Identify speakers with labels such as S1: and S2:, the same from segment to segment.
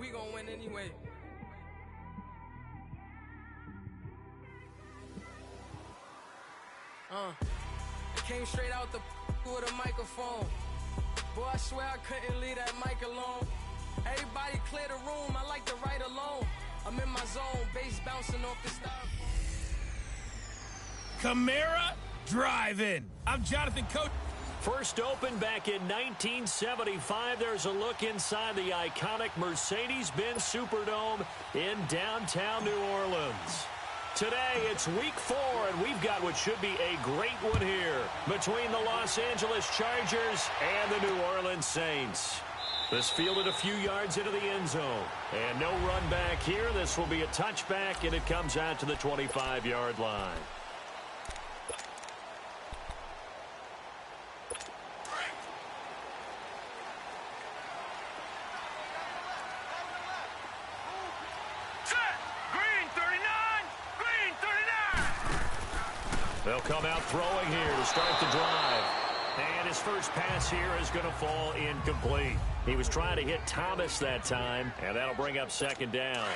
S1: we gonna win anyway. I came straight out the with a microphone. Boy, I swear I couldn't leave that mic alone. Everybody clear the room, I like to write alone. I'm in my zone, bass bouncing off the style.
S2: Camara Drive-In. I'm Jonathan Coach.
S3: First opened back in 1975. There's a look inside the iconic Mercedes-Benz Superdome in downtown New Orleans. Today, it's week 4, and we've got what should be a great one here between the Los Angeles Chargers and the New Orleans Saints. This fielded a few yards into the end zone. And no run back here. This will be a touchback, and it comes out to the 25-yard line. They'll come out throwing here to start the drive. And his first pass here is going to fall incomplete. He was trying to hit Thomas that time, and that'll bring up second down.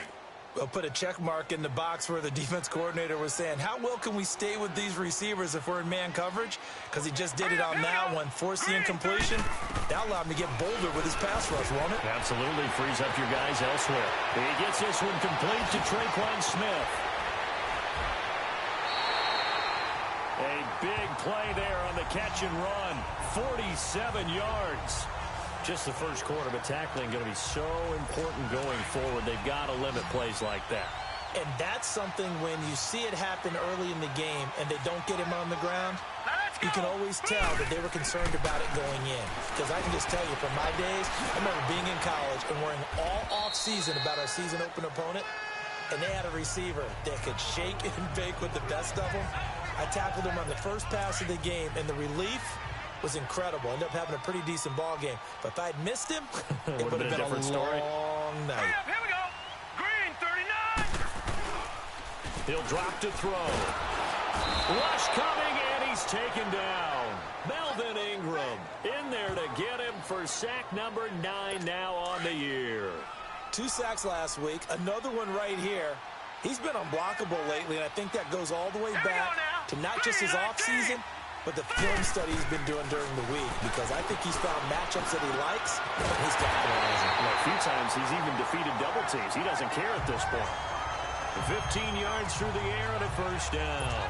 S4: We'll put a check mark in the box where the defense coordinator was saying, how well can we stay with these receivers if we're in man coverage? Because he just did it on that one, forced the incompletion. That allowed him to get bolder with his pass rush, won't it?
S3: Absolutely frees up your guys elsewhere. He gets this one complete to Traquan Smith. A big play there on the catch and run. 47 yards. Just the first quarter, but tackling going to be so important going forward. They've got to limit plays like that.
S4: And that's something when you see it happen early in the game and they don't get him on the ground, you can always tell that they were concerned about it going in. Because I can just tell you from my days, I remember being in college and worrying all off-season about our season open opponent, and they had a receiver that could shake and bake with the best of them. I tackled him on the first pass of the game, and the relief was incredible. Ended up having a pretty decent ball game. But if I'd missed him, it would have been a long night.
S5: Here we go. Green, 39.
S3: He'll drop to throw. Rush coming, and he's taken down. Melvin Ingram in there to get him for sack number 9 now on the year.
S4: 2 sacks last week, another one right here. He's been unblockable lately, and I think that goes all the way back to not just his offseason, but the film study he's been doing during the week, because I think he's found matchups that he likes, and he's capitalizing.
S3: Well, a few times he's even defeated double teams. He doesn't care at this point. 15 yards through the air and a first down.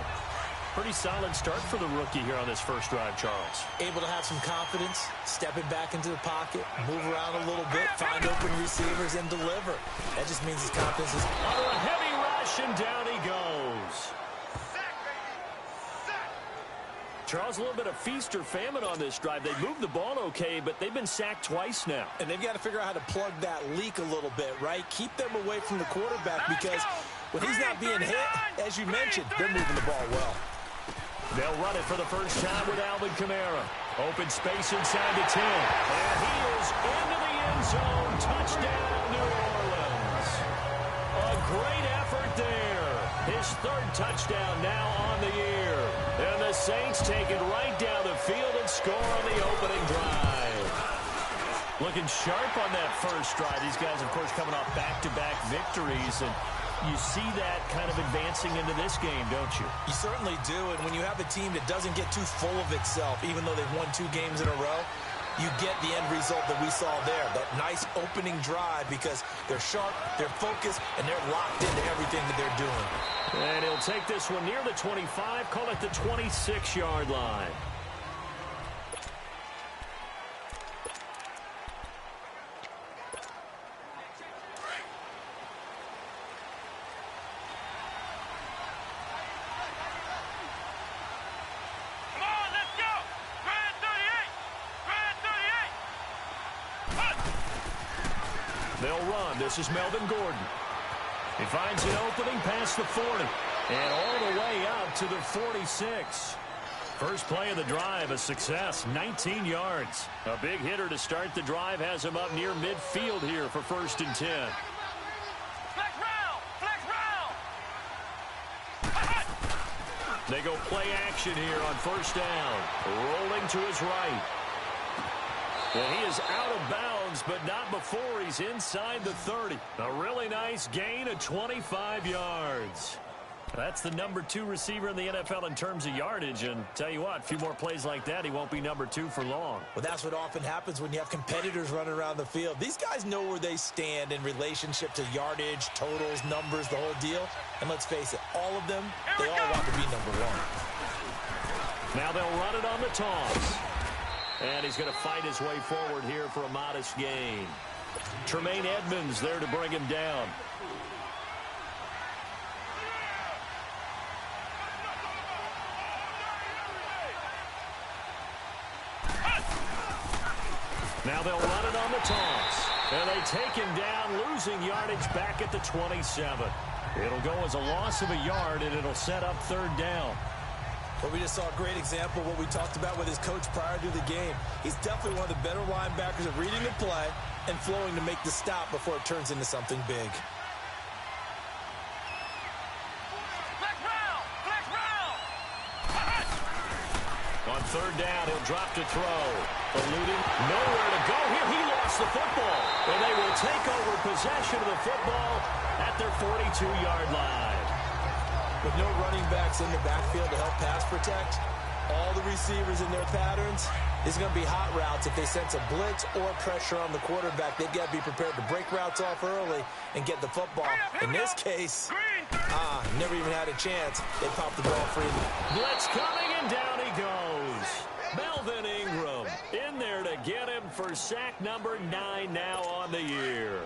S3: Pretty solid start for the rookie here on this first drive, Charles.
S4: Able to have some confidence, stepping back into the pocket, move around a little bit, find open receivers, and deliver. That just means his confidence is...
S3: Under a heavy rush, and down he goes. Charles, a little bit of feast or famine on this drive. They moved the ball okay, but they've been sacked twice now.
S4: And they've got to figure out how to plug that leak a little bit, right? Keep them away from the quarterback, because when he's not being hit, as you mentioned, they're moving the ball well.
S3: They'll run it for the first time with Alvin Kamara. Open space inside the 10. And he is into the end zone. Touchdown, New Orleans. A great effort there. His 3rd touchdown now on the year. And the Saints take it right down the field and score on the opening drive. Looking sharp on that first drive. These guys, of course, coming off back-to-back victories, and you see that kind of advancing into this game, don't you?
S4: You certainly do, and when you have a team that doesn't get too full of itself, even though they've won 2 games in a row, you get the end result that we saw there, that nice opening drive, because they're sharp, they're focused, and they're locked into everything that they're doing.
S3: And he'll take this one near the 25, call it the 26-yard line. They'll run. This is Melvin Gordon. He finds an opening past the 40 and all the way out to the 46. First play of the drive, a success, 19 yards. A big hitter to start the drive has him up near midfield here for 1st and 10.
S5: Flex round! Flex round!
S3: They go play action here on 1st down. Rolling to his right. And he is out of bounds, but not before he's inside the 30. A really nice gain of 25 yards. That's the number 2 receiver in the NFL in terms of yardage. And tell you what, a few more plays like that, he won't be number 2 for long.
S4: Well, that's what often happens when you have competitors running around the field. These guys know where they stand in relationship to yardage, totals, numbers, the whole deal. And let's face it, all of them, they all want to be number 1.
S3: Now they'll run it on the toss. And he's going to fight his way forward here for a modest gain. Tremaine Edmonds there to bring him down. Now they'll run it on the toss. And they take him down, losing yardage back at the 27. It'll go as a loss of a yard, and it'll set up 3rd down.
S4: Well, we just saw a great example of what we talked about with his coach prior to the game. He's definitely one of the better linebackers at reading the play and flowing to make the stop before it turns into something big.
S5: Flex round! Flex round!
S3: On 3rd down, he'll drop to throw. Eluding, nowhere to go here. He lost the football. And they will take over possession of the football at their 42-yard line.
S4: With no running backs in the backfield to help pass protect, all the receivers in their patterns, it's going to be hot routes. If they sense a blitz or pressure on the quarterback, they've got to be prepared to break routes off early and get the football. In this case, never even had a chance. They popped the ball free.
S3: Blitz coming, and down he goes. Melvin Ingram in there to get him for sack number 9 now on the year.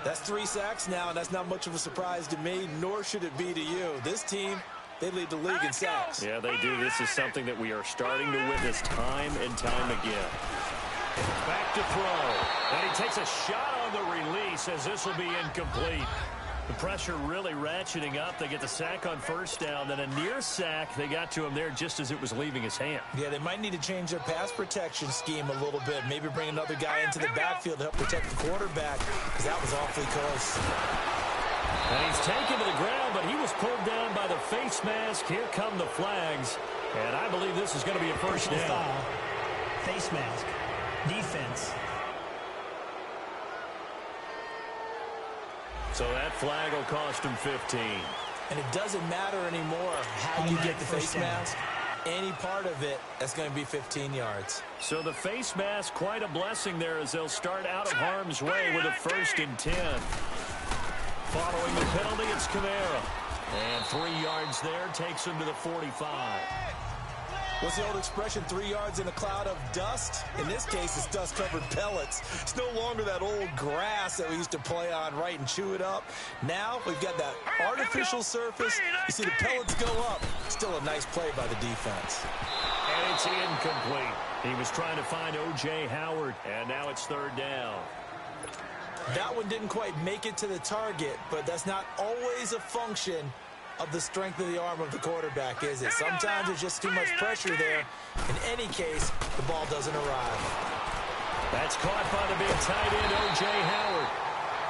S4: That's 3 sacks now, and that's not much of a surprise to me, nor should it be to you. This team, they lead the league in sacks.
S3: Yeah, they do. This is something that we are starting to witness time and time again. Back to throw. And he takes a shot on the release as this will be incomplete. The pressure really ratcheting up. They get the sack on 1st down. Then a near sack. They got to him there just as it was leaving his hand.
S4: Yeah, they might need to change their pass protection scheme a little bit. Maybe bring another guy into the backfield to help protect the quarterback, because that was awfully close.
S3: And he's taken to the ground, but he was pulled down by the face mask. Here come the flags. And I believe this is going to be a 1st down.
S6: Foul. Face mask. Defense.
S3: So that flag will cost him 15.
S4: And it doesn't matter anymore how you get the face mask. Any part of it, that's going to be 15 yards.
S3: So the face mask, quite a blessing there as they'll start out of harm's way with a 1st and 10. Following the penalty, it's Kamara. And 3 yards there takes him to the 45.
S4: What's the old expression, 3 yards in a cloud of dust? In this case, it's dust-covered pellets. It's no longer that old grass that we used to play on, right, and chew it up. Now we've got that artificial surface. You see the pellets go up. Still a nice play by the defense.
S3: And it's incomplete. He was trying to find O.J. Howard, and now it's 3rd down.
S4: That one didn't quite make it to the target, but that's not always a function of the strength of the arm of the quarterback, is it? Sometimes there's just too much pressure there. In any case, the ball doesn't arrive.
S3: That's caught by the big tight end, O.J. Howard.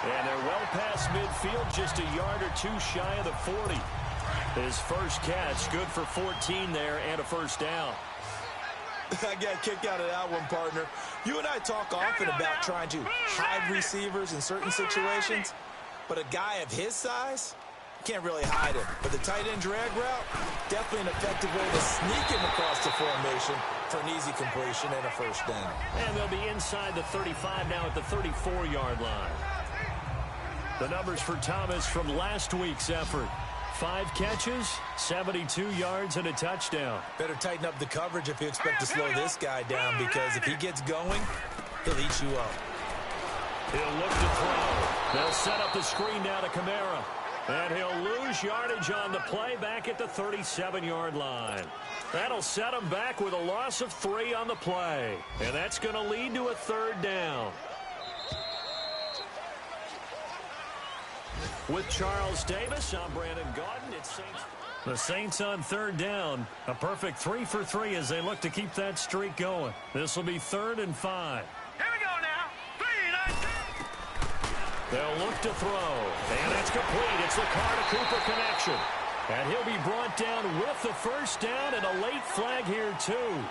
S3: And they're well past midfield, just a yard or 2 shy of the 40. His first catch, good for 14 there and a 1st down.
S4: I got a kick out of that one, partner. You and I talk often about trying to hide receivers in certain situations, but a guy of his size can't really hide him. But the tight end drag route, definitely an effective way to sneak him across the formation for an easy completion and a 1st down.
S3: And they'll be inside the 35 now at the 34-yard line. The numbers for Thomas from last week's effort. 5 catches, 72 yards, and a touchdown.
S4: Better tighten up the coverage if you expect to slow this guy down, because if he gets going, he'll eat you up.
S3: He'll look to throw. They'll set up the screen now to Kamara. And he'll lose yardage on the play back at the 37-yard line. That'll set him back with a loss of 3 on the play. And that's going to lead to a 3rd down. With Charles Davis, I'm Brandon Gaudin. It's Saints. The Saints on 3rd down. A perfect 3 for 3 as they look to keep that streak going. This will be 3rd and 5.
S5: Here we go now. 3, 9, 2.
S3: They'll look to throw, and it's complete. It's the Carr-to-Cooper connection. And he'll be brought down with the 1st down and a late flag here, too.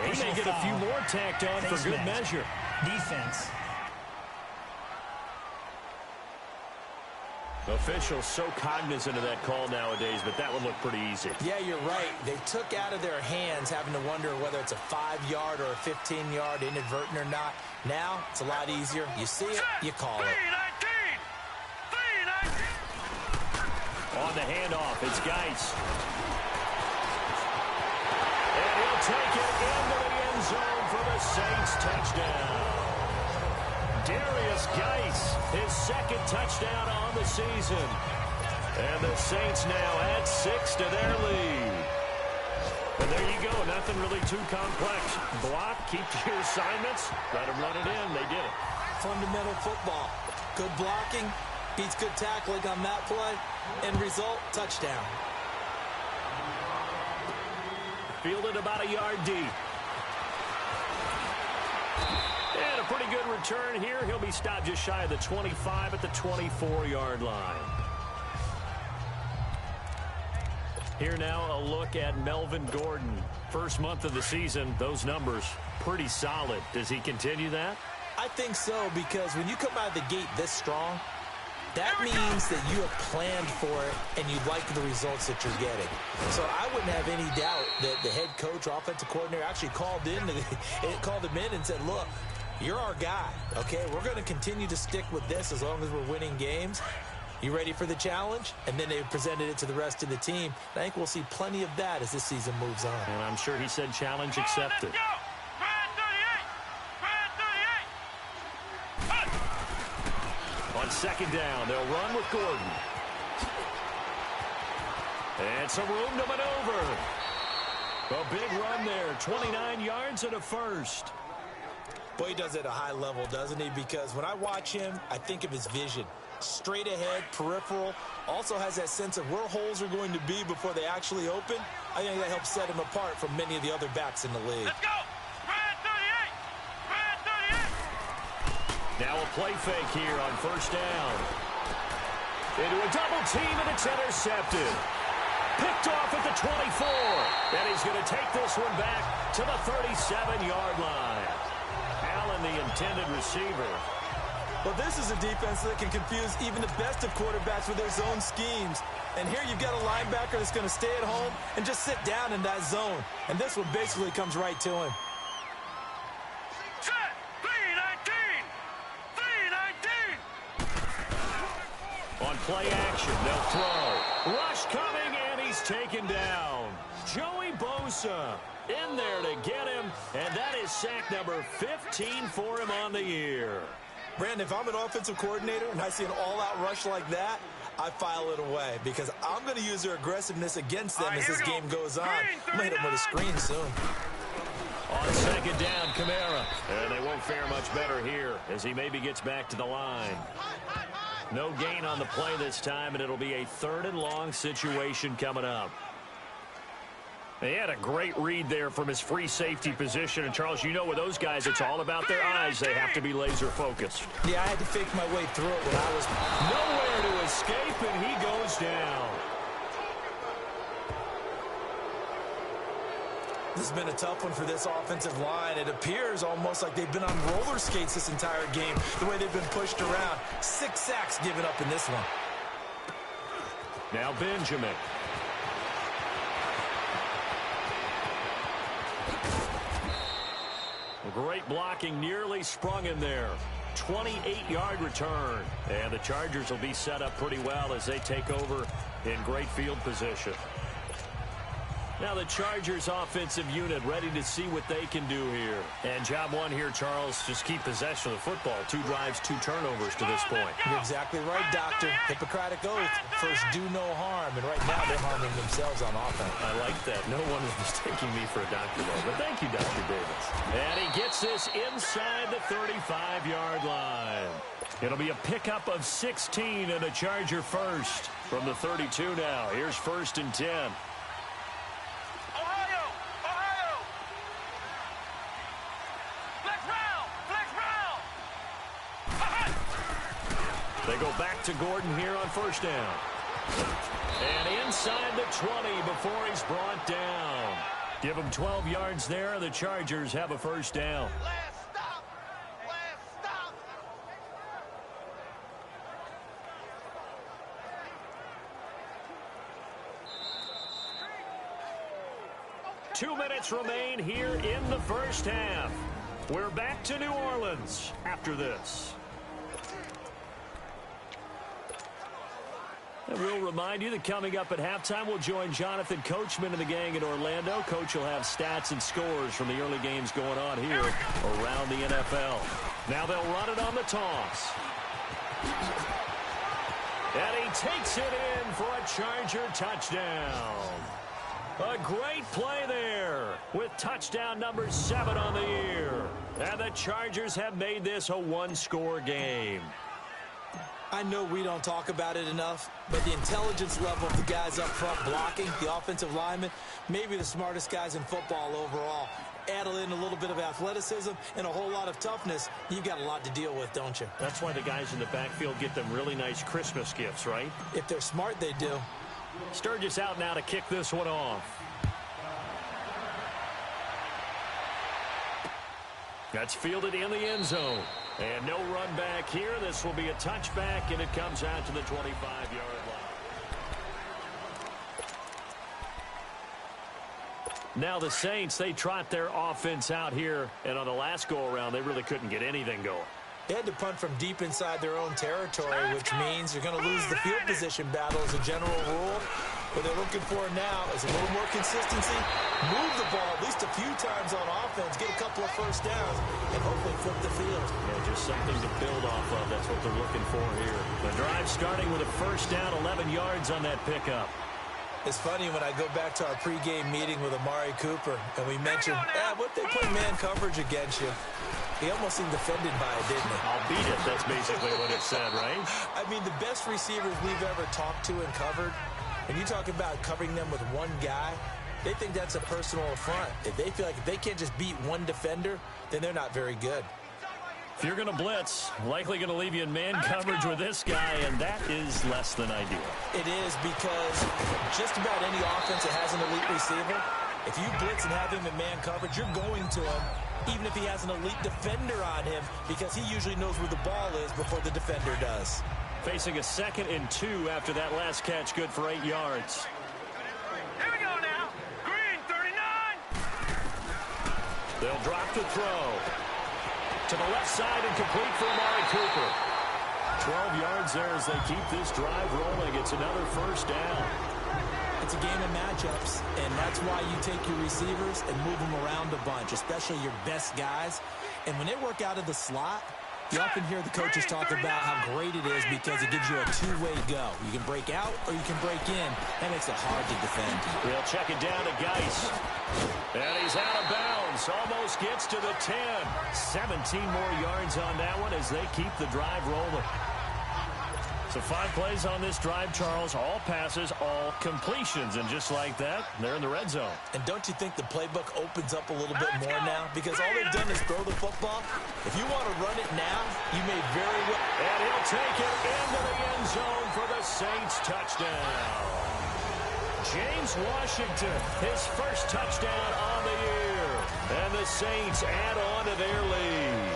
S3: And he may get a few more tacked on for good measure.
S6: Defense.
S3: Officials so cognizant of that call nowadays, but that would look pretty easy.
S4: Yeah, you're right. They took out of their hands having to wonder whether it's a 5-yard or a 15-yard inadvertent or not. Now, it's a lot easier. You see it, you call it.
S3: On the handoff, it's Geis. And he'll take it into the end zone for the Saints touchdown. Darius Geis, his second touchdown on the season. And the Saints now add 6 to their lead. And there you go, nothing really too complex. Block, keep to your assignments, let them run it in. They did it.
S4: Fundamental football. Good blocking, beats good tackling on that play. End result, touchdown.
S3: Fielded about a yard deep. And a pretty good return here. He'll be stopped just shy of the 25 at the 24-yard line. Here now a look at Melvin Gordon. First month of the season, those numbers pretty solid. Does he continue that?
S4: I think so, because when you come out of the gate this strong, that means that you have planned for it and you like the results that you're getting. So I wouldn't have any doubt that the head coach or offensive coordinator actually called him in and said, look, you're our guy, okay? We're going to continue to stick with this as long as we're winning games. You ready for the challenge? And then they presented it to the rest of the team. I think we'll see plenty of that as this season moves on.
S3: And I'm sure he said challenge accepted. On second down, they'll run with Gordon. And some room to maneuver. A big run there, 29 yards and a first.
S4: Boy, he does it at a high level, doesn't he? Because when I watch him, I think of his vision. Straight ahead, peripheral, also has that sense of where holes are going to be before they actually open. I think that helps set him apart from many of the other backs in the league.
S5: Let's go! Spread 38!
S3: Now a play fake here on first down. Into a double team, and it's intercepted. Picked off at the 24. And he's going to take this one back to the 37-yard line. Allen, the intended receiver.
S4: Well, this is a defense that can confuse even the best of quarterbacks with their zone schemes. And here you've got a linebacker that's going to stay at home and just sit down in that zone. And this one basically comes right to him.
S5: Set! 3-19! 3-19!
S3: On play action, they'll throw. Rush coming, and he's taken down. Joey Bosa in there to get him, and that is sack number 15 for him on the year.
S4: Brandon, if I'm an offensive coordinator and I see an all-out rush like that, I file it away because I'm going to use their aggressiveness against them as this game goes on. I'm going to hit them with a screen soon.
S3: On second down, Kamara. And they won't fare much better here as he maybe gets back to the line. No gain on the play this time, and it'll be a 3rd and long situation coming up. He had a great read there from his free safety position. And, Charles, you know with those guys, it's all about their eyes. They have to be laser-focused.
S4: Yeah, I had to fake my way through it when I was
S3: nowhere to escape, and he goes down.
S4: This has been a tough one for this offensive line. It appears almost like they've been on roller skates this entire game, the way they've been pushed around. 6 sacks given up in this one.
S3: Now Benjamin. Great blocking, nearly sprung him there. 28-yard return. And the Chargers will be set up pretty well as they take over in great field position. Now the Chargers offensive unit ready to see what they can do here. And job one here, Charles, just keep possession of the football. 2 drives, 2 turnovers to this point.
S4: You're exactly right, Doctor. Hippocratic oath. First, do no harm. And right now, they're harming themselves on offense.
S3: I like that. No one is mistaking me for a doctor, though. But thank you, Dr. Davis. And he gets this inside the 35-yard line. It'll be a pickup of 16 and a Charger first from the 32 now. Here's 1st and 10. They go back to Gordon here on first down. And inside the 20 before he's brought down. Give them 12 yards there. The Chargers have a first down.
S5: Last stop. Last stop.
S3: 2 minutes remain here in the first half. We're back to New Orleans after this. And we'll remind you that coming up at halftime, we'll join Jonathan Coachman and the gang in Orlando. Coach will have stats and scores from the early games going on here around the NFL. Now they'll run it on the toss. And he takes it in for a Charger touchdown. A great play there with touchdown number 7 on the year. And the Chargers have made this a one-score game.
S4: I know we don't talk about it enough, but the intelligence level of the guys up front blocking, the offensive linemen, maybe the smartest guys in football overall. Add in a little bit of athleticism and a whole lot of toughness, you've got a lot to deal with, don't you?
S3: That's why the guys in the backfield get them really nice Christmas gifts, right?
S4: If they're smart, they do.
S3: Sturgis out now to kick this one off. That's fielded in the end zone. And no run back here. This will be a touchback, and it comes out to the 25-yard line. Now the Saints, they trot their offense out here, and on the last go-around, they really couldn't get anything going.
S4: They had to punt from deep inside their own territory, which means you're going to lose the field position battle as a general rule. What they're looking for now is a little more consistency, move the ball at least a few times on offense, get a couple of first downs, and hopefully flip the field.
S3: Yeah, just something to build off of. That's what they're looking for here. The drive starting with a first down, 11 yards on that pickup.
S4: It's funny when I go back to our pregame meeting with Amari Cooper, and we mentioned, what they play man coverage against you. He almost seemed offended by it, didn't he?
S3: I'll beat it. That's basically what it said, right?
S4: I mean, the best receivers we've ever talked to and covered, and you talk about covering them with one guy, they think that's a personal affront. If they feel like if they can't just beat one defender, then they're not very good.
S3: If you're going to blitz, likely going to leave you in man coverage with this guy, and that is less than ideal.
S4: It is because just about any offense that has an elite receiver, if you blitz and have him in man coverage, you're going to him, even if he has an elite defender on him, because he usually knows where the ball is before the defender does.
S3: Facing a 2nd and 2 after that last catch, good for 8 yards.
S5: Here we go now. Green, 39.
S3: They'll drop to throw. To the left side and complete for Amari Cooper. 12 yards there as they keep this drive rolling. It's another first down.
S4: It's a game of matchups, and that's why you take your receivers and move them around a bunch, especially your best guys. And when they work out of the slot, you often hear the coaches talk about how great it is because it gives you a two-way go. You can break out or you can break in. That makes it hard to defend.
S3: They'll check it down to Geis. And he's out of bounds. Almost gets to the 10. 17 more yards on that one as they keep the drive rolling. So 5 plays on this drive, Charles. All passes, all completions. And just like that, they're in the red zone.
S4: And don't you think the playbook opens up a little bit more now? Because all they've done is throw the football. If you want to run it now, you may very well.
S3: And he'll take it into the end zone for the Saints touchdown. James Washington, his first touchdown on the year. And the Saints add on to their lead.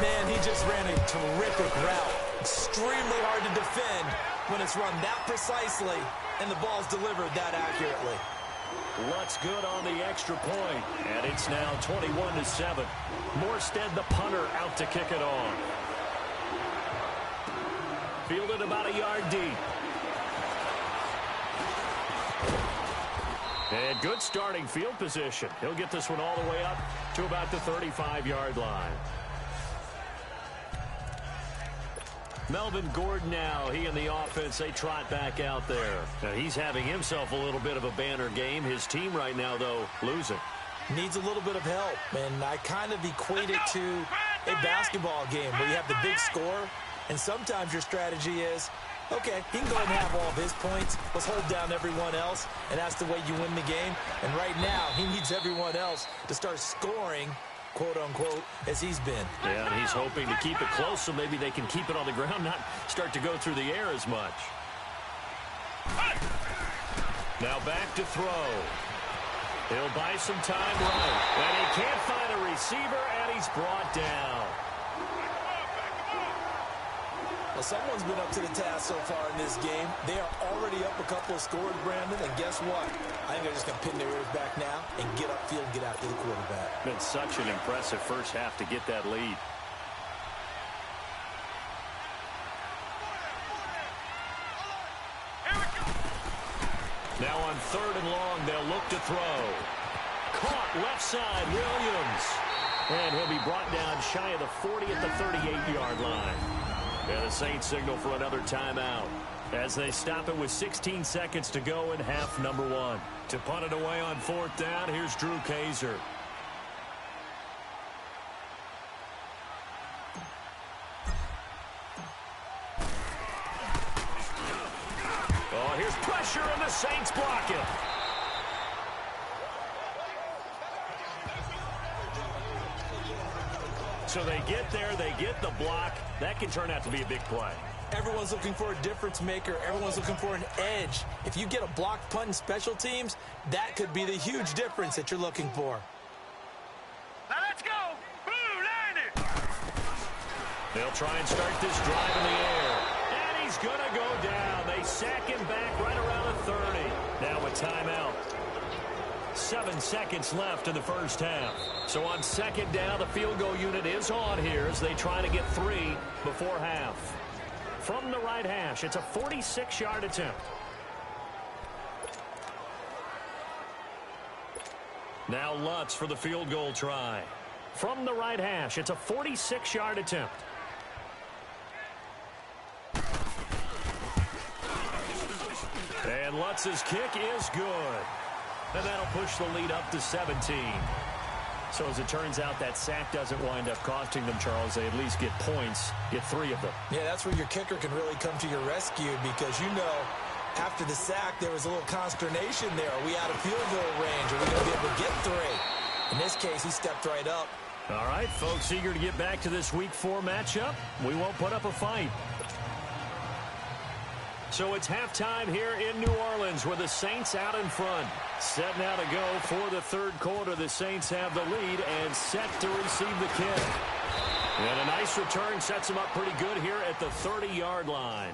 S4: Man, he just ran a terrific route. Extremely hard to defend when it's run that precisely and the ball's delivered that accurately.
S3: What's good on the extra point? And it's now 21-7. Morstead, the punter, out to kick it off. Fielded about a yard deep. And good starting field position. He'll get this one all the way up to about the 35-yard line. Melvin Gordon now, he and the offense, they trot back out there. Now he's having himself a little bit of a banner game. His team right now, though, losing.
S4: Needs a little bit of help, and I kind of equate it to a basketball game where you have the big score, and sometimes your strategy is, okay, he can go ahead and have all of his points. Let's hold down everyone else, and that's the way you win the game. And right now, he needs everyone else to start scoring, quote-unquote, as he's been.
S3: Yeah, and he's hoping to keep it close so maybe they can keep it on the ground, not start to go through the air as much. Now back to throw. He'll buy some time right. And he can't find a receiver, and he's brought down.
S4: Well, someone's been up to the task so far in this game. They are already up a couple of scores, Brandon, and guess what? I think they're just going to pin their ears back now and get upfield and get after the quarterback.
S3: Been such an impressive first half to get that lead. Now on 3rd and long, they'll look to throw. Caught left side, Williams. And he'll be brought down shy of the 40 at the 38-yard line. And the Saints signal for another timeout as they stop it with 16 seconds to go in half number 1. To punt it away on 4th down, here's Drew Kaiser. Oh, here's pressure, and the Saints block it. So they get there, they get the block. That can turn out to be a big play.
S4: Everyone's looking for a difference maker. Everyone's looking for an edge. If you get a blocked punt in special teams, that could be the huge difference that you're looking for.
S5: Now let's go. Blue, line it.
S3: They'll try and start this drive in the air. And he's going to go down. They sack him back right around the 30. Now a timeout. 7 seconds left in the first half. So on 2nd down, the field goal unit is on here as they try to get 3 before half. From the right hash, it's a 46-yard attempt. Now Lutz for the field goal try. From the right hash, it's a 46-yard attempt. And Lutz's kick is good. And that'll push the lead up to 17. So as it turns out, that sack doesn't wind up costing them, Charles. They at least get points, get 3 of them.
S4: Yeah, that's where your kicker can really come to your rescue because, you know, after the sack, there was a little consternation there. Are we out of field goal range? Are we going to be able to get 3? In this case, he stepped right up.
S3: All right, folks, eager to get back to this Week 4 matchup. We won't put up a fight. So it's halftime here in New Orleans with the Saints out in front. Set now to go for the 3rd quarter. The Saints have the lead and set to receive the kick. And a nice return sets them up pretty good here at the 30-yard line.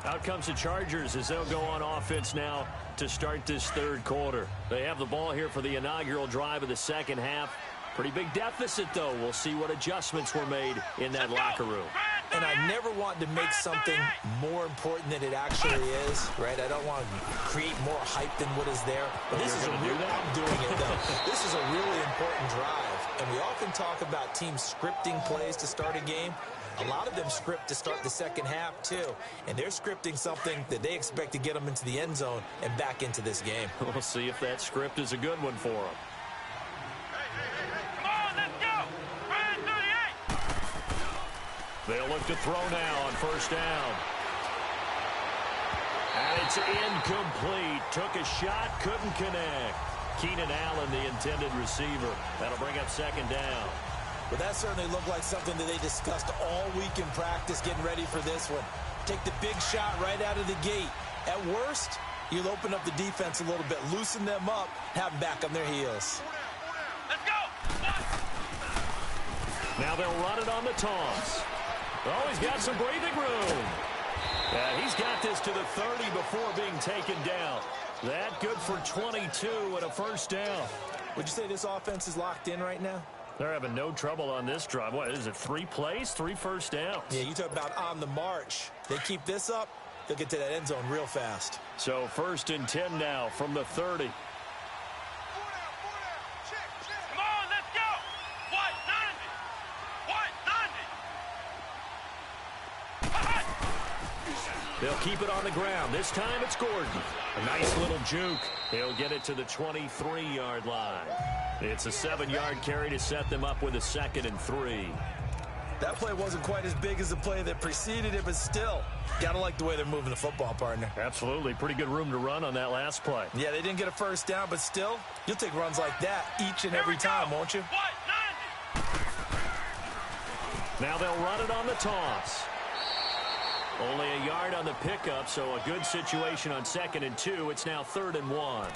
S3: Out comes the Chargers as they'll go on offense now to start this 3rd quarter. They have the ball here for the inaugural drive of the 2nd half. Pretty big deficit, though. We'll see what adjustments were made in that locker room.
S4: And I never want to make something more important than it actually is, right? I don't want to create more hype than what is there. But this is I'm doing it, though. This is a really important drive. And we often talk about teams scripting plays to start a game. A lot of them script to start the 2nd half, too. And they're scripting something that they expect to get them into the end zone and back into this game.
S3: We'll see if that script is a good one for them. They'll look to throw now on 1st down. And it's incomplete. Took a shot, couldn't connect. Keenan Allen, the intended receiver. That'll bring up 2nd down.
S4: But that certainly looked like something that they discussed all week in practice getting ready for this one. Take the big shot right out of the gate. At worst, you'll open up the defense a little bit, loosen them up, have them back on their heels.
S5: Let's go.
S3: Now they'll run it on the toss. Oh, he's got some breathing room. He's got this to the 30 before being taken down. That good for 22 and a 1st down.
S4: Would you say this offense is locked in right now?
S3: They're having no trouble on this drive. What is it, 3 plays, 3 1st downs?
S4: Yeah, you talk about on the march. They keep this up, they'll get to that end zone real fast.
S3: So 1st and 10 now from the 30.
S5: Come on, let's go. What? 90.
S3: They'll keep it on the ground. This time it's Gordon. A nice little juke. He'll get it to the 23-yard line. It's a 7-yard carry to set them up with a 2nd and 3.
S4: That play wasn't quite as big as the play that preceded it, but still, gotta like the way they're moving the football, partner.
S3: Absolutely. Pretty good room to run on that last play.
S4: Yeah, they didn't get a 1st down, but still, you'll take runs like that each and every time, won't you?
S5: What? 90.
S3: Now they'll run it on the toss. Only a yard on the pickup, so a good situation on 2nd and 2. It's now 3rd and 1.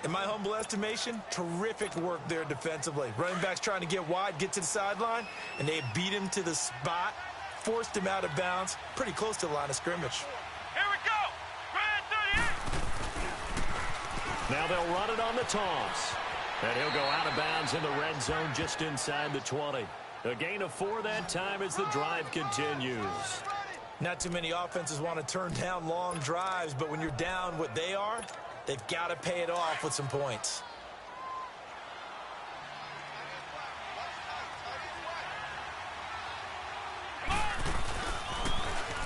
S4: In my humble estimation, terrific work there defensively. Running backs trying to get wide, get to the sideline, and they beat him to the spot, forced him out of bounds, pretty close to the line of scrimmage.
S5: Here we go. Grand 38.
S3: Now they'll run it on the toss. And he'll go out of bounds in the red zone just inside the 20. A gain of 4 that time as the drive continues.
S4: Not too many offenses want to turn down long drives, but when you're down what they are, they've got to pay it off with some points.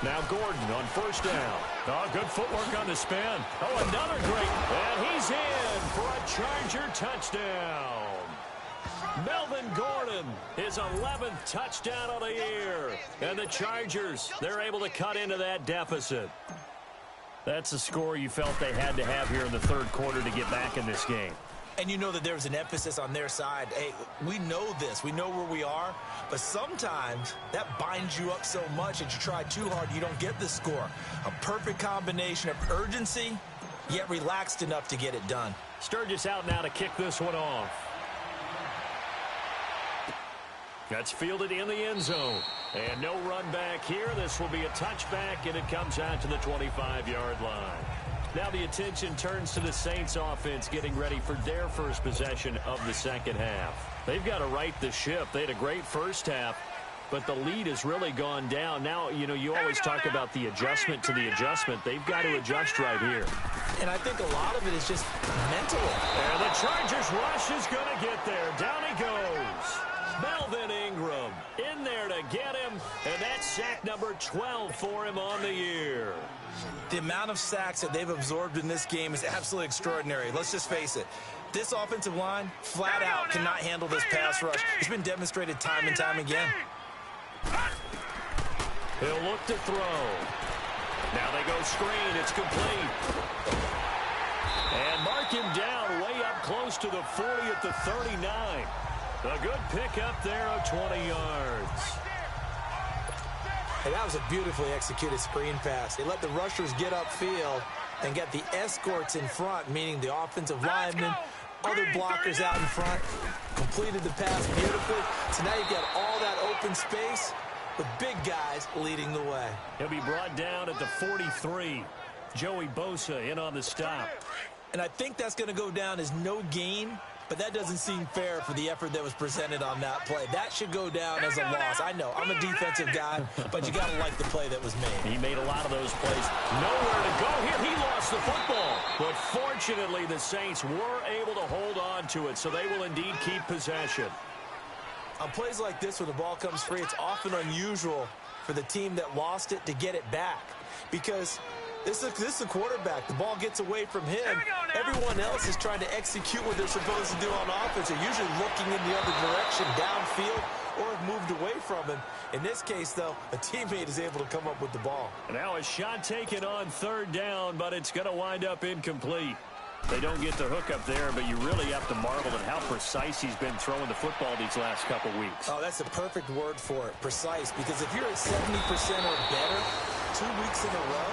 S3: Now Gordon on 1st down. Oh, good footwork on the spin. Oh, another great. And he's in for a Charger touchdown. Melvin Gordon, his 11th touchdown of the year. And the Chargers, they're able to cut into that deficit. That's a score you felt they had to have here in the 3rd quarter to get back in this game.
S4: And you know that there's an emphasis on their side. Hey, we know this. We know where we are. But sometimes that binds you up so much that you try too hard, you don't get the score. A perfect combination of urgency, yet relaxed enough to get it done.
S3: Sturgis out now to kick this one off. That's fielded in the end zone. And no run back here. This will be a touchback, and it comes out to the 25-yard line. Now the attention turns to the Saints offense getting ready for their first possession of the 2nd half. They've got to right the ship. They had a great first half, but the lead has really gone down. Now, you know, you always talk about the adjustment to the adjustment. They've got to adjust right here.
S4: And I think a lot of it is just mentally.
S3: And the Chargers rush is going to get there. Down he goes. Melvin Ingram in there to get him, and that's sack number 12 for him on the year.
S4: The amount of sacks that they've absorbed in this game is absolutely extraordinary. Let's just face it. This offensive line, flat out, cannot handle this pass rush. It's been demonstrated time and time again.
S3: He'll look to throw. Now they go screen. It's complete. And mark him down way up close to the 40 at the 39. A good pickup there of 20 yards.
S4: Hey, that was a beautifully executed screen pass. They let the rushers get upfield and get the escorts in front, meaning the offensive linemen, other blockers out in front, completed the pass beautifully. So now you've got all that open space with big guys leading the way.
S3: He'll be brought down at the 43. Joey Bosa in on the stop.
S4: And I think that's going to go down as no gain, but that doesn't seem fair for the effort that was presented on that play. That should go down as a loss. I know, I'm a defensive guy, but you got to like the play that was made.
S3: He made a lot of those plays. Nowhere to go here. He lost the football. But fortunately, the Saints were able to hold on to it, so they will indeed keep possession.
S4: On plays like this, when the ball comes free, it's often unusual for the team that lost it to get it back. Because this is the quarterback. The ball gets away from him. Everyone else is trying to execute what they're supposed to do on offense. They're usually looking in the other direction, downfield, or have moved away from him. In this case, though, a teammate is able to come up with the ball.
S3: Now a shot taken on 3rd down, but it's going to wind up incomplete. They don't get the hook up there, but you really have to marvel at how precise he's been throwing the football these last couple weeks.
S4: Oh, that's a perfect word for it, precise, because if you're at 70% or better 2 weeks in a row,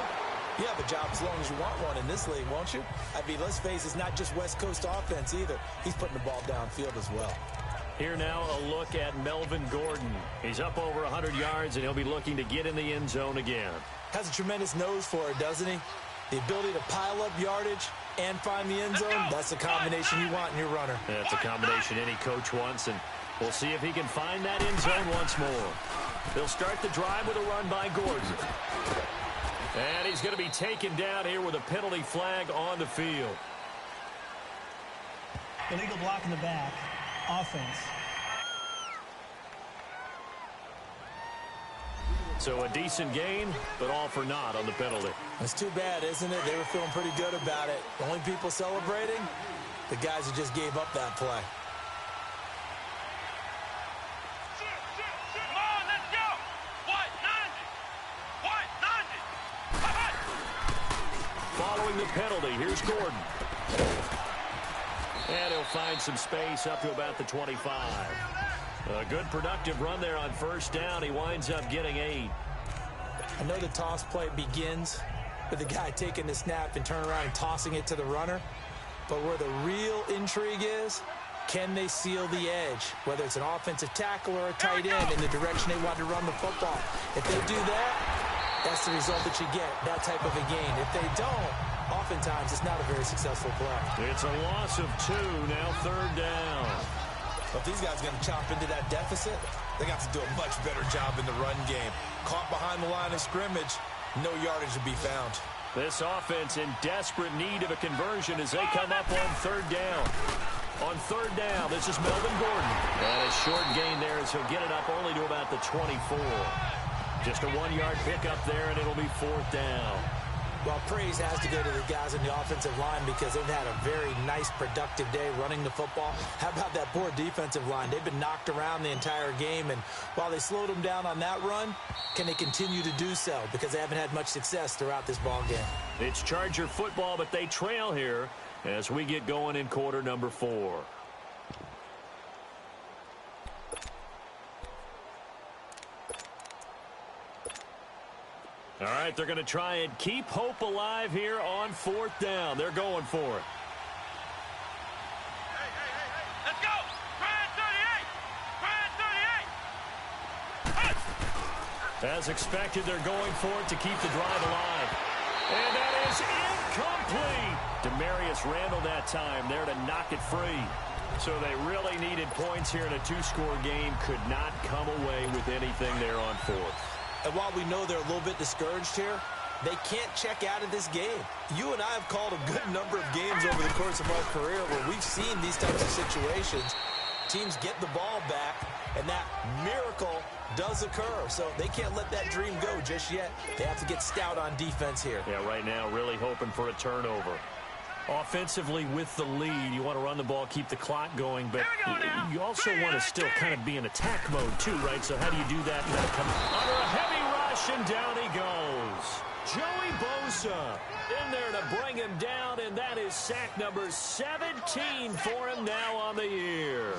S4: you have a job as long as you want one in this league, won't you? I mean, let's face it, it's not just West Coast offense either. He's putting the ball downfield as well.
S3: Here now a look at Melvin Gordon. He's up over 100 yards, and he'll be looking to get in the end zone again.
S4: Has a tremendous nose for it, doesn't he? The ability to pile up yardage and find the end zone, that's the combination you want in your runner.
S3: That's a combination any coach wants, and we'll see if he can find that end zone once more. They'll start the drive with a run by Gordon. And he's going to be taken down here with a penalty flag on the field.
S6: Illegal block in the back. Offense.
S3: So a decent gain, but all for naught on the penalty.
S4: It's too bad, isn't it? They were feeling pretty good about it. The only people celebrating, the guys who just gave up that play.
S5: Come on, let's go. What? 90.
S3: Following the penalty, here's Gordon. And he'll find some space up to about the 25. A good productive run there on 1st down. He winds up getting 8.
S4: I know the toss play begins with the guy taking the snap and turning around and tossing it to the runner. But where the real intrigue is, can they seal the edge, whether it's an offensive tackle or a tight end in the direction they want to run the football? If they do that, that's the result that you get, that type of a gain. If they don't, oftentimes it's not a very successful play.
S3: It's a loss of 2, now 3rd down.
S4: But if these guys are going to chomp into that deficit, they got to do a much better job in the run game. Caught behind the line of scrimmage, no yardage to be found.
S3: This offense in desperate need of a conversion as they come up on 3rd down. On 3rd down, this is Melvin Gordon. And a short gain there as he'll get it up only to about the 24. Just a 1-yard pickup there, and it'll be 4th down.
S4: Well, praise has to go to the guys in the offensive line because they've had a very nice, productive day running the football. How about that poor defensive line? They've been knocked around the entire game, and while they slowed them down on that run, can they continue to do so? Because they haven't had much success throughout this ball game.
S3: It's Charger football, but they trail here as we get going in quarter number 4. All right, they're going to try and keep hope alive here on 4th down. They're going for it.
S5: Hey. Let's go. Brand 38.
S3: As expected, they're going for it to keep the drive alive. And that is incomplete. Demarius Randall that time there to knock it free. So they really needed points here in a 2-score game. Could not come away with anything there on 4th.
S4: And while we know they're a little bit discouraged here, they can't check out of this game. You and I have called a good number of games over the course of our career where we've seen these types of situations. Teams get the ball back, and that miracle does occur. So they can't let that dream go just yet. They have to get stout on defense here.
S3: Yeah, right now really hoping for a turnover. Offensively with the lead, you want to run the ball, keep the clock going, but you also want to still kind of be in attack mode too, right? So how do you do that? Under a heavy rush, and down he goes. Joey Bosa in there to bring him down, and that is sack number 17 for him now on the year.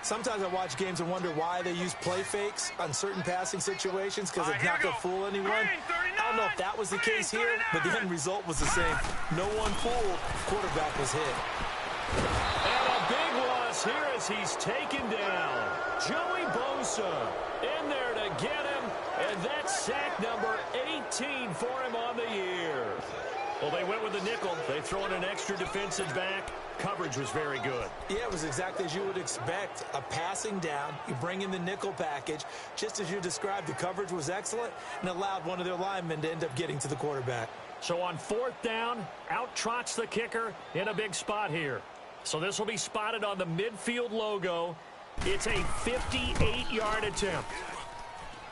S4: Sometimes I watch games and wonder why they use play fakes on certain passing situations because it's not going to fool anyone. I don't know if that was the case here, but the end result was the same. No one fooled. Quarterback was hit.
S3: And a big loss here as he's taken down. Joey Bosa in there to get him, and that's sack number 18 for him on the year. Well, they went with the nickel. They throw in an extra defensive back. Coverage was very good.
S4: Yeah, it was exactly as you would expect. A passing down, you bring in the nickel package. Just as you described, the coverage was excellent and allowed one of their linemen to end up getting to the quarterback.
S3: So on 4th down, out trots the kicker in a big spot here. So this will be spotted on the midfield logo. It's a 58-yard attempt.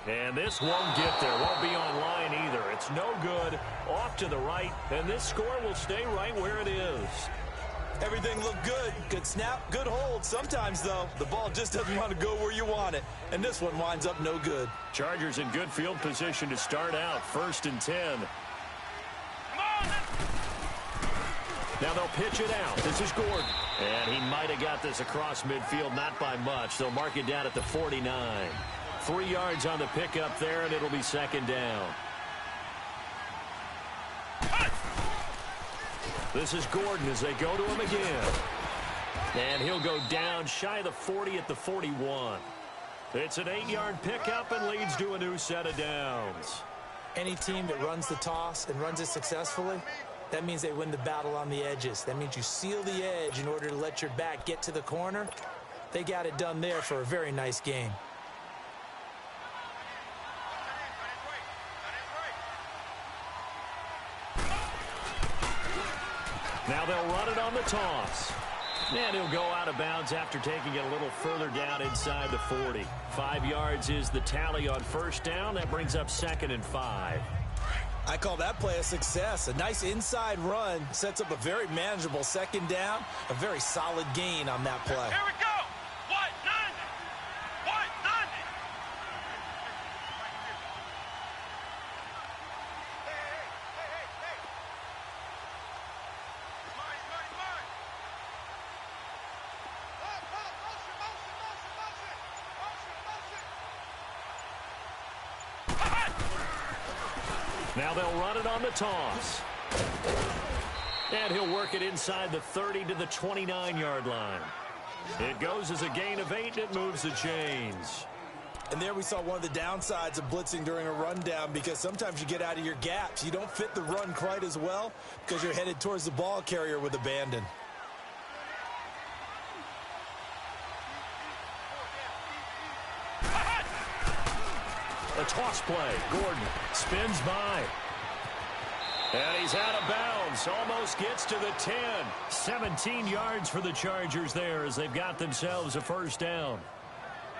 S3: And this won't get there. Won't be on line either. It's no good. Off to the right. And this score will stay right where it is.
S4: Everything looked good. Good snap, good hold. Sometimes, though, the ball just doesn't want to go where you want it. And this one winds up no good.
S3: Chargers in good field position to start out. 1st and 10. Now they'll pitch it out. This is Gordon. And he might have got this across midfield, not by much. They'll mark it down at the 49. 3 yards on the pickup there, and it'll be 2nd down. This is Gordon as they go to him again. And he'll go down shy of the 40 at the 41. It's an 8-yard pickup and leads to a new set of downs.
S4: Any team that runs the toss and runs it successfully, that means they win the battle on the edges. That means you seal the edge in order to let your back get to the corner. They got it done there for a very nice game.
S3: Now they'll run it on the toss. And he'll go out of bounds after taking it a little further down inside the 40. 5 yards is the tally on 1st down. That brings up 2nd and 5.
S4: I call that play a success. A nice inside run sets up a very manageable 2nd down. A very solid gain on that play.
S5: Here we go. What? 90. What? 90.
S3: Now they'll run it on the toss. And he'll work it inside the 30 to the 29-yard line. It goes as a gain of 8, and it moves the chains.
S4: And there we saw one of the downsides of blitzing during a rundown, because sometimes you get out of your gaps. You don't fit the run quite as well because you're headed towards the ball carrier with abandon.
S3: A toss play. Gordon spins by. And he's out of bounds. Almost gets to the 10. 17 yards for the Chargers there as they've got themselves a first down.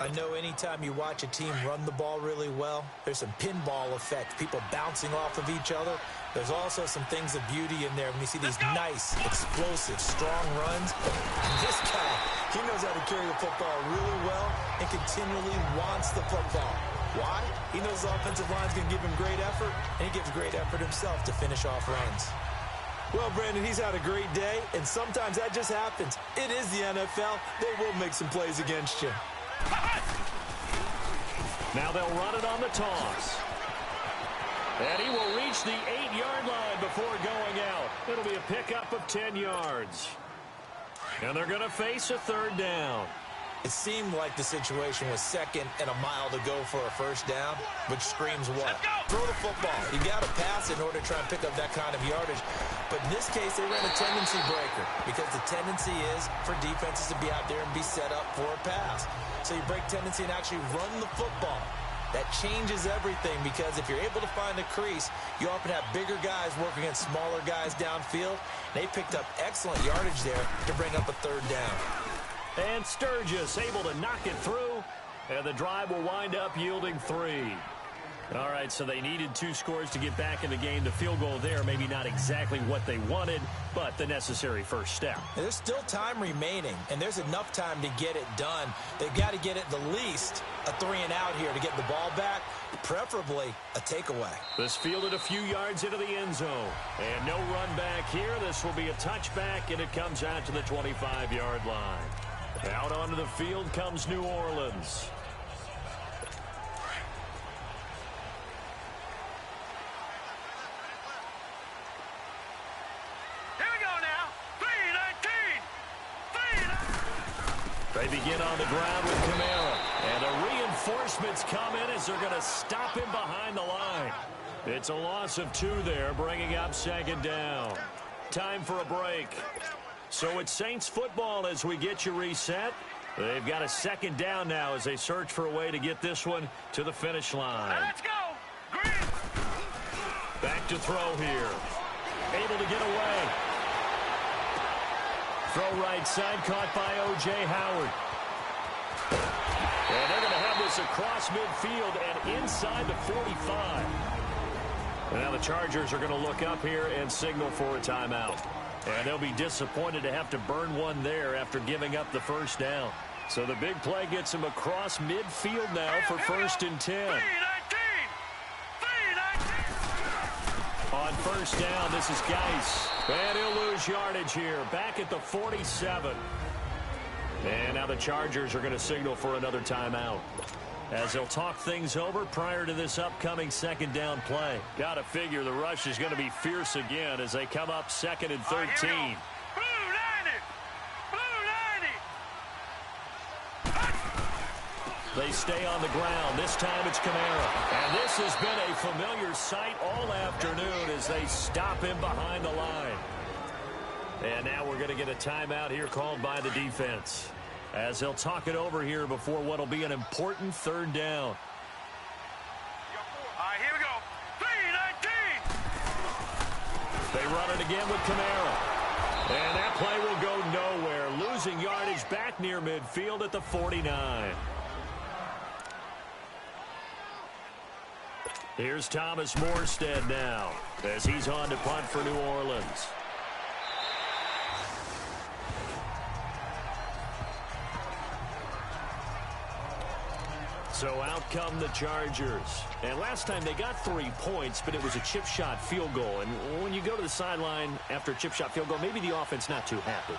S4: I know anytime you watch a team run the ball really well, there's some pinball effect, people bouncing off of each other. There's also some things of beauty in there when you see these nice, explosive, strong runs. And this guy, he knows how to carry the football really well and continually wants the football. Why? He knows the offensive line's going to give him great effort, and he gives great effort himself to finish off runs. Well, Brandon, he's had a great day, and sometimes that just happens. It is the NFL. They will make some plays against you.
S3: Now they'll run it on the toss. And he will reach the 8-yard line before going out. It'll be a pickup of 10 yards. And they're going to face a third down.
S4: It seemed like the situation was second and a mile to go for a first down, which screams what? Throw the football. You got to pass in order to try and pick up that kind of yardage. But in this case, they ran a tendency breaker, because the tendency is for defenses to be out there and be set up for a pass. So you break tendency and actually run the football. That changes everything, because if you're able to find a crease, you often have bigger guys working against smaller guys downfield. They picked up excellent yardage there to bring up a third down.
S3: And Sturgis able to knock it through, and the drive will wind up yielding 3. All right, so they needed 2 scores to get back in the game. The field goal there, maybe not exactly what they wanted, but the necessary first step.
S4: There's still time remaining, and there's enough time to get it done. They've got to get at the least a 3-and-out here to get the ball back, preferably a takeaway.
S3: This fielded a few yards into the end zone, and no run back here. This will be a touchback, and it comes out to the 25-yard line. Out onto the field comes New Orleans.
S5: Here we go now. 3-19.
S3: They begin on the ground with Kamara. And the reinforcements come in as they're going to stop him behind the line. It's a loss of 2 there, bringing up second down. Time for a break. So it's Saints football as we get you reset. They've got a second down now as they search for a way to get this one to the finish line.
S5: Let's go. Green.
S3: Back to throw here. Able to get away. Throw right side, caught by O.J. Howard. And they're going to have this across midfield and inside the 45. And now the Chargers are going to look up here and signal for a timeout. And they'll be disappointed to have to burn one there after giving up the first down. So the big play gets him across midfield now for first and 10.
S5: 3-19.
S3: On first down, this is Geis. And he'll lose yardage here. Back at the 47. And now the Chargers are going to signal for another timeout, as they'll talk things over prior to this upcoming second down play. Got to figure the rush is going to be fierce again as they come up second and 13.
S5: Blue 90.
S3: They stay on the ground. This time it's Kamara. And this has been a familiar sight all afternoon as they stop him behind the line. And now we're going to get a timeout here called by the defense, as they'll talk it over here before what will be an important third down.
S5: All right, here we go. 3-19.
S3: They run it again with Kamara. And that play will go nowhere, losing yardage back near midfield at the 49. Here's Thomas Morstead now, as he's on to punt for New Orleans. So out come the Chargers. And last time they got 3 points, but it was a chip shot field goal. And when you go to the sideline after a chip shot field goal, maybe the offense not too happy.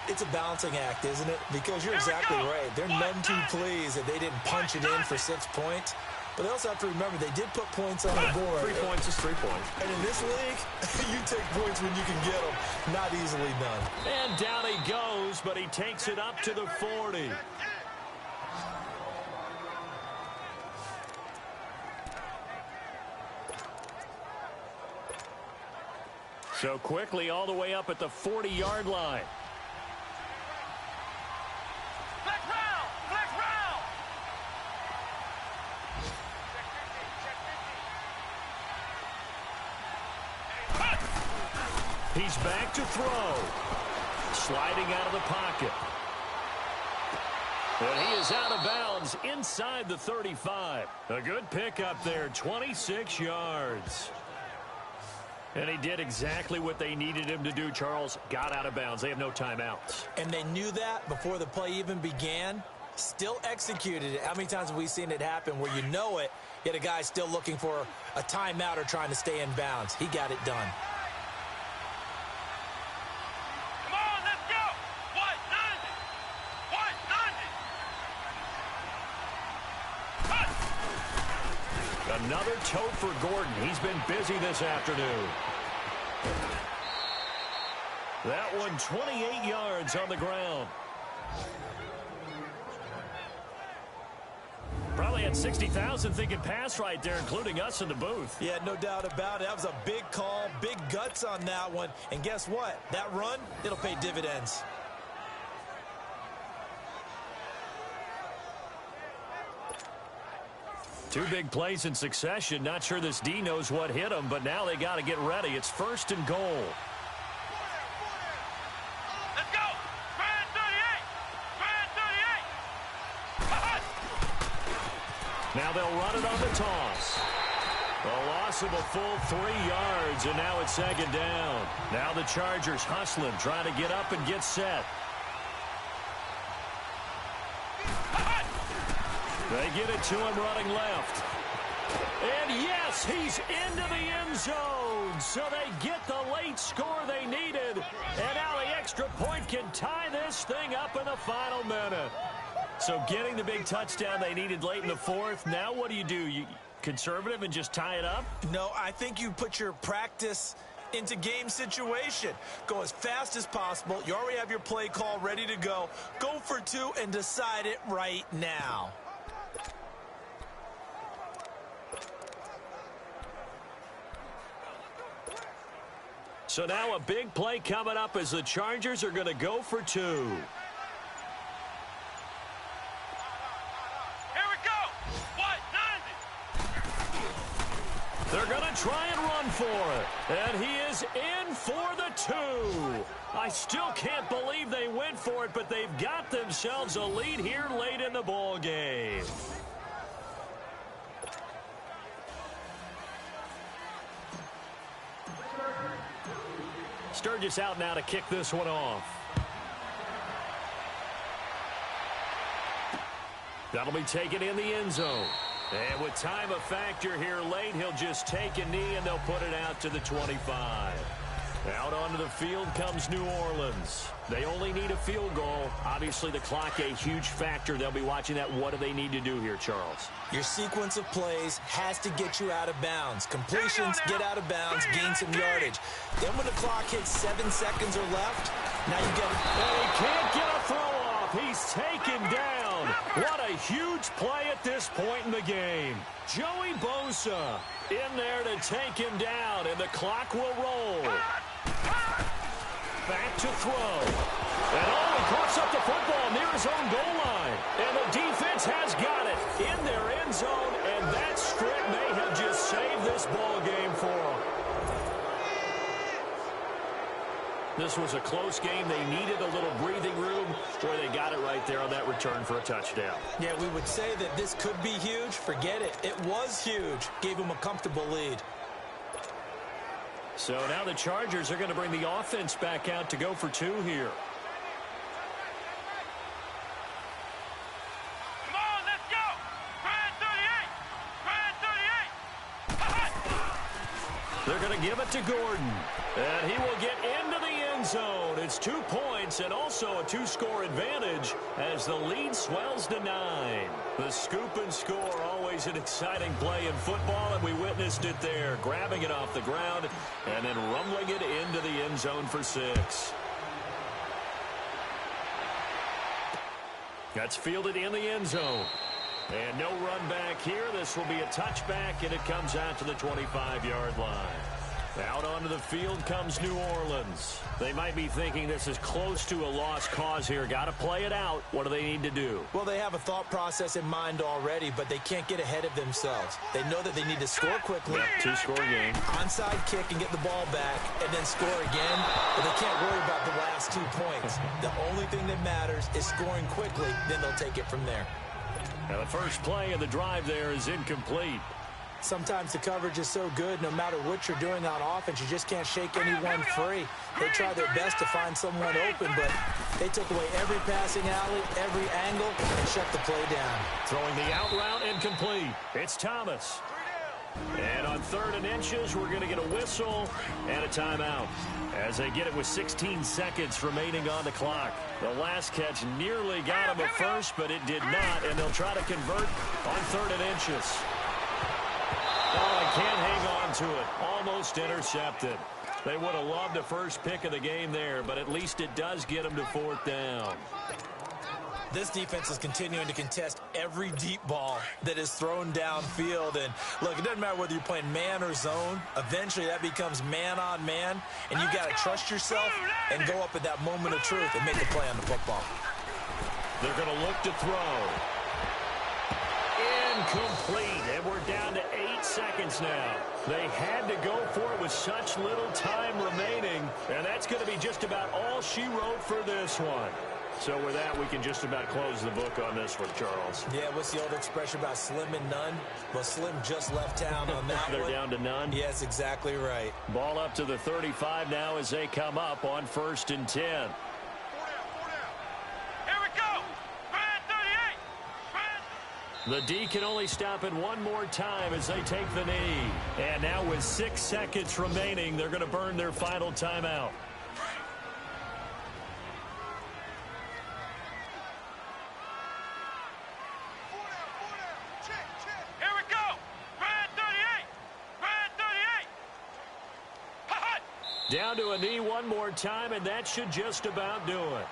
S4: It's a balancing act, isn't it? Because you're exactly right. They're none too pleased that they didn't punch it in for 6 points. But they also have to remember they did put points on the board.
S3: 3 points is 3 points.
S4: And in this league, you take points when you can get them. Not easily done.
S3: And down he goes, but he takes it up to the 40. So quickly all the way up at the 40-yard line.
S5: Flex round! Flex round!
S3: He's back to throw. Sliding out of the pocket. And he is out of bounds inside the 35. A good pickup there, 26 yards. And he did exactly what they needed him to do, Charles. Got out of bounds. They have no timeouts.
S4: And they knew that before the play even began. Still executed it. How many times have we seen it happen where you know it, yet a guy's still looking for a timeout or trying to stay in bounds? He got it done.
S5: Come on, let's go! White, 90! White, 90!
S3: Another tote for Gordon. He's been busy this afternoon. That one 28 yards on the ground. Probably had 60,000 thinking pass right there, including us in the booth.
S4: Yeah, no doubt about it. That was a big call, big guts on that one. And guess what? That run, it'll pay dividends.
S3: Two big plays in succession. Not sure this D knows what hit him, but now they got to get ready. It's 1st and goal.
S5: Let's go! Grand 38! Grand 38!
S3: Now they'll run it on the toss. A loss of a full 3 yards, and now it's 2nd down. Now the Chargers hustling, trying to get up and get set. They get it to him running left. And yes, he's into the end zone. So they get the late score they needed. And now the extra point can tie this thing up in the final minute. So getting the big touchdown they needed late in the 4th. Now what do? You conservative and just tie it up?
S4: No, I think you put your practice into game situation. Go as fast as possible. You already have your play call ready to go. Go for 2 and decide it right now.
S3: So now a big play coming up as the Chargers are going to go for 2.
S5: Here we go! White, 90!
S3: They're going to try and run for it. And he is in for the 2. I still can't believe they went for it, but they've got themselves a lead here late in the ball game. Sturgis out now to kick this one off. That'll be taken in the end zone. And with time a factor here late, he'll just take a knee and they'll put it out to the 25. Out onto the field comes New Orleans. They only need a field goal. Obviously, the clock a huge factor. They'll be watching that. What do they need to do here, Charles?
S4: Your sequence of plays has to get you out of bounds. Completions, get out of bounds, gain some yardage. Then when the clock hits 7 seconds or left, now you get it.
S3: And he can't get a throw off. He's taken down. What a huge play at this point in the game. Joey Bosa in there to take him down, and the clock will roll. Back to throw. And he coughs up the football near his own goal line. And the defense has got it in their end zone, and that strip may have just saved this ball game for them. This was a close game. They needed a little breathing room. Boy, they got it right there on that return for a touchdown.
S4: Yeah, we would say that this could be huge. Forget it. It was huge. Gave them a comfortable lead.
S3: So now the Chargers are going to bring the offense back out to go for 2 here.
S5: Come on, let's go! Grand 38! Grand 38!
S3: They're going to give it to Gordon. And he will get into the end end zone. It's 2 points and also a 2-score advantage as the lead swells to 9. The scoop and score, always an exciting play in football, and we witnessed it there, grabbing it off the ground and then rumbling it into the end zone for 6. That's fielded in the end zone. And no run back here. This will be a touchback, and it comes out to the 25-yard line. Out onto the field comes New Orleans. They might be thinking this is close to a lost cause here. Got to play it out. What do they need to do?
S4: Well, they have a thought process in mind already, but they can't get ahead of themselves. They know that they need to score quickly.
S3: Yep, 2-score game.
S4: Onside kick and get the ball back and then score again, but they can't worry about the last 2 points. The only thing that matters is scoring quickly, then they'll take it from there.
S3: Now the first play of the drive there is incomplete.
S4: Sometimes the coverage is so good, no matter what you're doing on offense, you just can't shake anyone free. They try their best to find someone open, but they took away every passing alley, every angle, and shut the play down.
S3: Throwing the out route incomplete. It's Thomas. And on 3rd and inches, we're going to get a whistle and a timeout as they get it with 16 seconds remaining on the clock. The last catch nearly got him a first, but it did not, and they'll try to convert on 3rd and inches. Oh, I can't hang on to it. Almost intercepted. They would have loved the first pick of the game there, but at least it does get them to 4th down.
S4: This defense is continuing to contest every deep ball that is thrown downfield. And, look, it doesn't matter whether you're playing man or zone. Eventually, that becomes man-on-man, and you've got to trust yourself and go up at that moment of truth and make a play on the football.
S3: They're going to look to throw. Incomplete, and we're down to 8 seconds now. They had to go for it with such little time remaining, and that's going to be just about all she wrote for this one. So with that, we can just about close the book on this one, Charles.
S4: Yeah, what's the old expression about slim and none? Well, Slim just left town on that
S3: They're
S4: one.
S3: down to none?
S4: Yes, exactly right.
S3: Ball up to the 35 now as they come up on 1st and 10.
S5: Here we go.
S3: The D can only stop it one more time as they take the knee. And now with 6 seconds remaining, they're going to burn their final timeout.
S5: Here we go. Brand 38. Brand 38.
S3: Down to a knee one more time, and that should just about do it.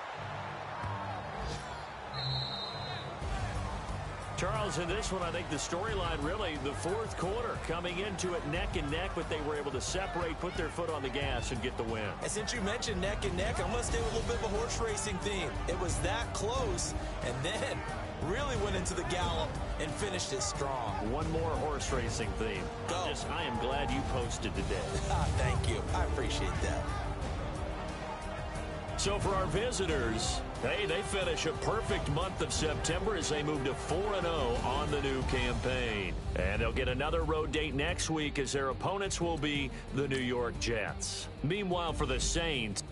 S3: Charles, in this one, I think the storyline really, the 4th quarter, coming into it neck and neck, but they were able to separate, put their foot on the gas, and get the win.
S4: And since you mentioned neck and neck, I'm going to stay with a little bit of a horse racing theme. It was that close, and then really went into the gallop and finished it strong.
S3: One more horse racing theme.
S4: Go.
S3: I am glad you posted today.
S4: Thank you. I appreciate that.
S3: So for our visitors, hey, they finish a perfect month of September as they move to 4-0 on the new campaign. And they'll get another road date next week as their opponents will be the New York Jets. Meanwhile, for the Saints,